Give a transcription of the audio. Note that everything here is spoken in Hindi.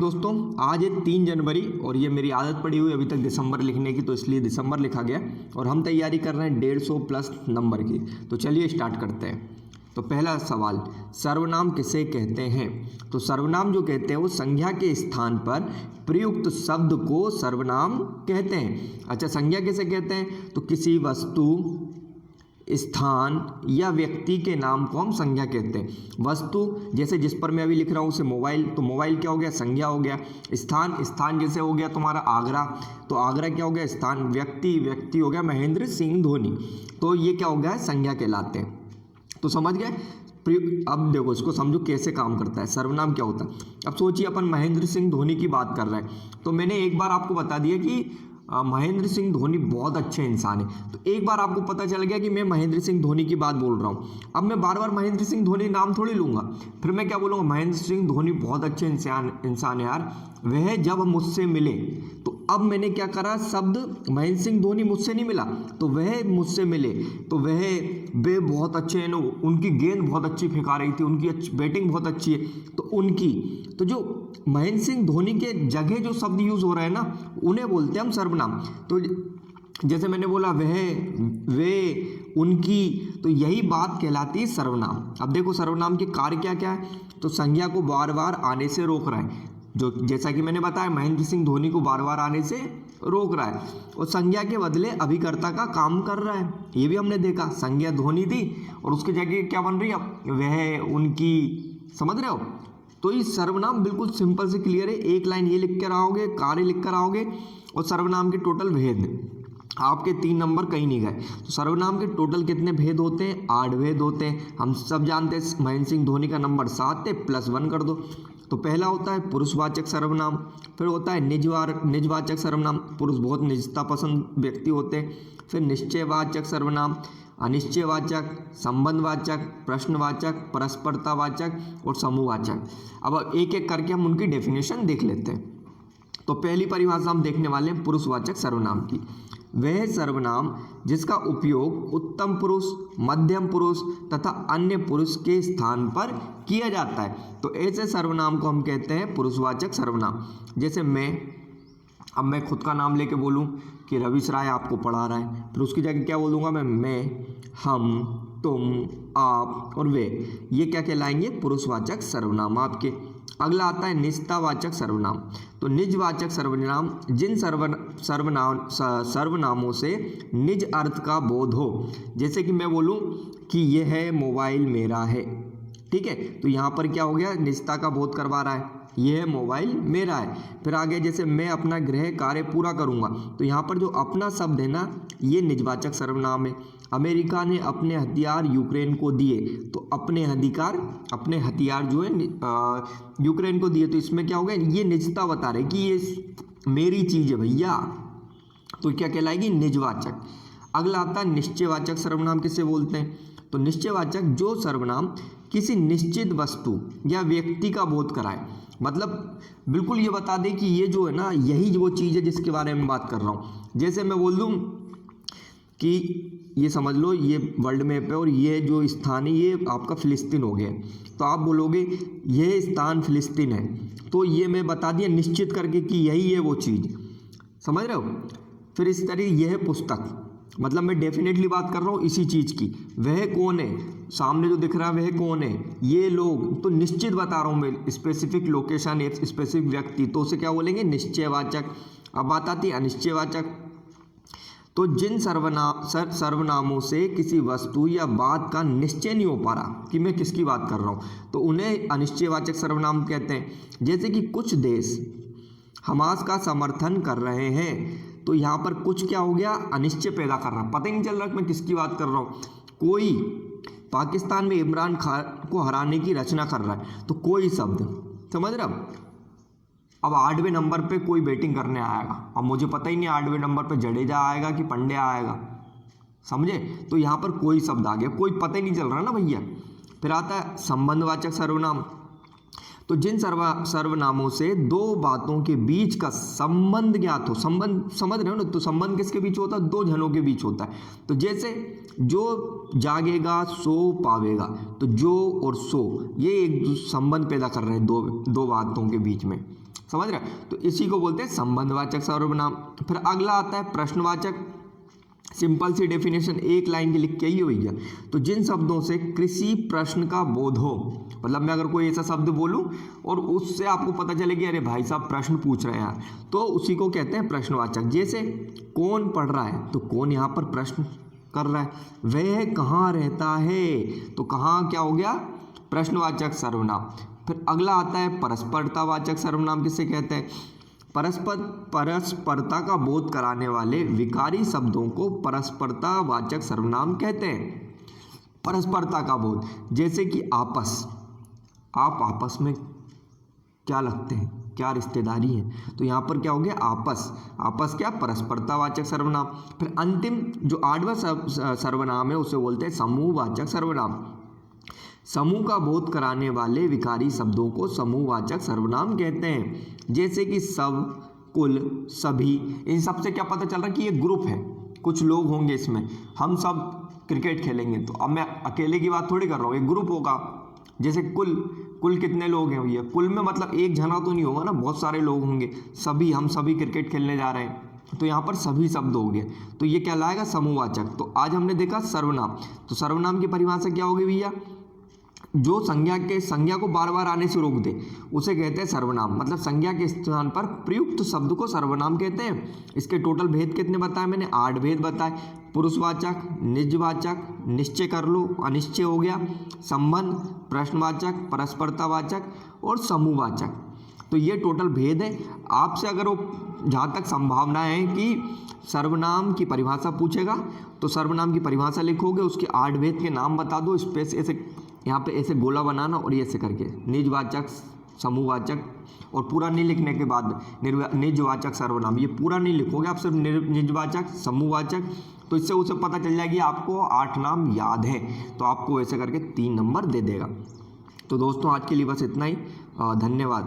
दोस्तों, आज है 3 जनवरी और ये मेरी आदत पड़ी हुई अभी तक दिसंबर लिखने की, तो इसलिए दिसंबर लिखा गया और हम तैयारी कर रहे हैं 150 प्लस नंबर की। तो चलिए स्टार्ट करते हैं। तो पहला सवाल, सर्वनाम किसे कहते हैं? तो सर्वनाम जो कहते हैं वो संज्ञा के स्थान पर प्रयुक्त शब्द को सर्वनाम कहते हैं। अच्छा, संज्ञा किसे कहते हैं? तो किसी वस्तु, स्थान या व्यक्ति के नाम को हम संज्ञा कहते हैं। वस्तु जैसे जिस पर मैं अभी लिख रहा हूँ उसे मोबाइल, तो मोबाइल क्या हो गया? संज्ञा हो गया। स्थान जैसे हो गया तुम्हारा आगरा, तो आगरा क्या हो गया? स्थान। व्यक्ति हो गया महेंद्र सिंह धोनी, तो ये क्या हो गया? संज्ञा कहलाते हैं। तो समझ गए? अब देखो इसको समझो कैसे काम करता है, सर्वनाम क्या होता है। अब सोचिए अपन महेंद्र सिंह धोनी की बात कर रहे हैं, तो मैंने एक बार आपको बता दिया कि महेंद्र सिंह धोनी बहुत अच्छे इंसान है, तो एक बार आपको पता चल गया कि मैं महेंद्र सिंह धोनी की बात बोल रहा हूँ। अब मैं बार बार महेंद्र सिंह धोनी नाम थोड़ी लूंगा, फिर मैं क्या बोलूँगा? महेंद्र सिंह धोनी बहुत अच्छे इंसान है यार, वह जब मुझसे मिले। तो अब मैंने क्या करा? शब्द महेंद्र सिंह धोनी मुझसे नहीं मिला, तो वह मुझसे मिले, तो वे बहुत अच्छे हैं, उनकी गेंद बहुत अच्छी फेंका रही थी, उनकी बैटिंग बहुत अच्छी है, तो उनकी, तो जो महेंद्र सिंह धोनी के जगह जो शब्द यूज हो रहा है ना, उन्हें बोलते हैं हम सर्वनाम। तो जैसे मैंने बोला वे, उनकी, तो यही बात कहलाती है सर्वनाम। अब देखो सर्वनाम के कार्य क्या क्या है, तो संज्ञा को बार बार आने से रोक रहा है, जो जैसा कि मैंने बताया महेंद्र सिंह धोनी को बार बार आने से रोक रहा है, और संज्ञा के बदले अभिकर्ता का काम कर रहा है। ये भी हमने देखा, संज्ञा धोनी थी और उसकी जगह क्या बन रही है? वह, उनकी, समझ रहे हो? तो ये सर्वनाम बिल्कुल सिंपल से क्लियर है। एक लाइन ये लिख कर आओगे, कार्य लिख कर आओगे, और सर्वनाम के टोटल भेद, आपके 3 नंबर कहीं नहीं गए। तो सर्वनाम के टोटल कितने भेद होते हैं? 8 भेद होते हैं। हम सब जानते हैं महेंद्र सिंह धोनी का नंबर 7 है, +1 कर दो। तो पहला होता है पुरुषवाचक सर्वनाम, फिर होता है निजवाचक सर्वनाम, पुरुष बहुत निजता पसंद व्यक्ति होते हैं। फिर निश्चयवाचक सर्वनाम, अनिश्चयवाचक, संबंधवाचक, प्रश्नवाचक, परस्परतावाचक और समूहवाचक। अब एक एक करके हम उनकी डेफिनेशन देख लेते हैं। तो पहली परिभाषा हम देखने वाले हैं पुरुषवाचक सर्वनाम की। वह सर्वनाम जिसका उपयोग उत्तम पुरुष, मध्यम पुरुष तथा अन्य पुरुष के स्थान पर किया जाता है, तो ऐसे सर्वनाम को हम कहते हैं पुरुषवाचक सर्वनाम। जैसे अब मैं खुद का नाम लेके बोलूं कि रविश राय आपको पढ़ा रहा है, फिर उसकी जगह क्या बोलूँगा? मैं, हम, तुम, आप और वे, ये क्या कहलाएंगे? पुरुषवाचक सर्वनाम आपके। अगला आता है निजतावाचक सर्वनाम। तो निजवाचक सर्वनाम जिन सर्वनामों से निज अर्थ का बोध हो, जैसे कि मैं बोलूं कि यह है मोबाइल मेरा है, ठीक है, तो यहाँ पर क्या हो गया? निजता का बोध करवा रहा है, यह मोबाइल मेरा है। फिर आगे जैसे मैं अपना गृह कार्य पूरा करूंगा, तो यहाँ पर जो अपना शब्द है ना, ये निजवाचक सर्वनाम है। अमेरिका ने अपने हथियार यूक्रेन को दिए, तो अपने हथियार जो है यूक्रेन को दिए, तो इसमें क्या हो गया? ये निजता बता रहे कि ये मेरी चीज़ है भैया, तो क्या कहलाएगी? निजवाचक। अगला आता है निश्चयवाचक सर्वनाम। किसे बोलते हैं? तो निश्चयवाचक जो सर्वनाम किसी निश्चित वस्तु या व्यक्ति का बोध कराए, मतलब बिल्कुल ये बता दे कि ये जो है ना, यही वो चीज़ है जिसके बारे में बात कर रहा हूँ। जैसे मैं बोल दूँ कि ये समझ लो ये वर्ल्ड मैप है और ये जो स्थान है ये आपका फिलिस्तीन हो गया, तो आप बोलोगे ये स्थान फिलिस्तीन है, तो ये मैं बता दिया निश्चित करके कि यही है वो चीज़, समझ रहे हो? फिर इस तरह यह है पुस्तक, मतलब मैं डेफिनेटली बात कर रहा हूँ इसी चीज़ की। वह कौन है? सामने जो दिख रहा है वह कौन है? ये लोग, तो निश्चित बता रहा हूँ मैं, स्पेसिफिक लोकेशन, स्पेसिफिक व्यक्ति, तो उसे क्या बोलेंगे? निश्चयवाचक। अब बात आती है अनिश्चयवाचक। तो जिन सर्वनामों से किसी वस्तु या बात का निश्चय नहीं हो पा रहा कि मैं किसकी बात कर रहा हूँ, तो उन्हें अनिश्चयवाचक सर्वनाम कहते हैं। जैसे कि कुछ देश हमास का समर्थन कर रहे हैं, तो यहाँ पर कुछ क्या हो गया? अनिश्चय पैदा कर रहा है, पता ही नहीं चल रहा कि मैं किसकी बात कर रहा हूँ। कोई पाकिस्तान में इमरान खान को हराने की रचना कर रहा है, तो कोई शब्द, समझ रहे हो? अब 8वें नंबर पे कोई बैटिंग करने आएगा, अब मुझे पता ही नहीं 8वें नंबर पे जडेजा आएगा कि पांड्या आएगा, समझे? तो यहाँ पर कोई शब्द आ गया, कोई पता ही नहीं चल रहा ना भैया। फिर आता है संबंधवाचक सर्वनाम। तो जिन सर्वनामों से दो बातों के बीच का संबंध ज्ञात हो, संबंध समझ रहे हो ना, तो संबंध किसके बीच होता है? दो जनों के बीच होता है। तो जैसे जो जागेगा सो पावेगा, तो जो और सो ये एक संबंध पैदा कर रहे हैं दो बातों के बीच में। समझ रहे? तो इसी को बोलते हैं संबंधवाचक सर्वनाम। फिर अगला आता है प्रश्नवाचक। सिंपल सी डेफिनेशन एक लाइन की लिख के ही भैया। तो जिन शब्दों से किसी प्रश्न का बोध हो, मतलब मैं अगर कोई ऐसा शब्द बोलूं और उससे आपको पता चले कि अरे भाई साहब प्रश्न पूछ रहे हैं, तो उसी को कहते हैं प्रश्नवाचक। जैसे कौन पढ़ रहा है, तो कौन यहाँ पर प्रश्न कर रहा है। वह कहाँ रहता है, तो कहाँ क्या हो गया, प्रश्नवाचक सर्वनाम। फिर अगला आता है परस्परतावाचक सर्वनाम। किसे कहते हैं? परस्परता का बोध कराने वाले विकारी शब्दों को परस्परतावाचक सर्वनाम कहते हैं। परस्परता का बोध, जैसे कि आपस, आप आपस में क्या लगते हैं, क्या रिश्तेदारी है, तो यहाँ पर क्या हो गया आपस। आपस क्या, परस्परतावाचक सर्वनाम। फिर अंतिम जो 8वां सर्वनाम है उसे बोलते हैं समूहवाचक सर्वनाम। समूह का बोध कराने वाले विकारी शब्दों को समूहवाचक सर्वनाम कहते हैं। जैसे कि सब, कुल, सभी, इन सब से क्या पता चल रहा है कि ये ग्रुप है, कुछ लोग होंगे इसमें, हम सब क्रिकेट खेलेंगे। तो अब मैं अकेले की बात थोड़ी कर रहा हूँ, एक ग्रुप होगा। जैसे कुल, कुल कितने लोग हैं भैया, कुल में मतलब एक जना तो नहीं होगा ना, बहुत सारे लोग होंगे। सभी, हम सभी क्रिकेट खेलने जा रहे हैं, तो यहाँ पर सभी शब्द हो गए, तो ये क्या लाएगा, समूहवाचक। तो आज हमने देखा सर्वनाम। तो सर्वनाम की परिभाषा क्या होगी भैया, जो संज्ञा को बार बार आने से रोक दे उसे कहते हैं सर्वनाम। मतलब संज्ञा के स्थान पर प्रयुक्त शब्द को सर्वनाम कहते हैं। इसके टोटल भेद कितने बताए मैंने, 8 भेद बताए। पुरुषवाचक, निजवाचक, निश्चय कर लो, अनिश्चय हो गया, संबंध, प्रश्नवाचक, परस्परतावाचक और समूहवाचक। तो ये टोटल भेद है। आपसे अगर वो जहाँ तक संभावना है कि सर्वनाम की परिभाषा पूछेगा, तो सर्वनाम की परिभाषा लिखोगे, उसके 8 भेद के नाम बता दो, स्पेस ऐसे यहाँ पे ऐसे गोला बनाना और ये ऐसे करके निजवाचक, समूहवाचक, और पूरा नहीं लिखने के बाद निजवाचक सर्वनाम, ये पूरा नहीं लिखोगे आप, सिर्फ निजवाचक, समूहवाचक। तो इससे उसे पता चल जाएगी आपको 8 नाम याद है, तो आपको ऐसे करके 3 नंबर दे देगा। तो दोस्तों आज के लिए बस इतना ही, धन्यवाद।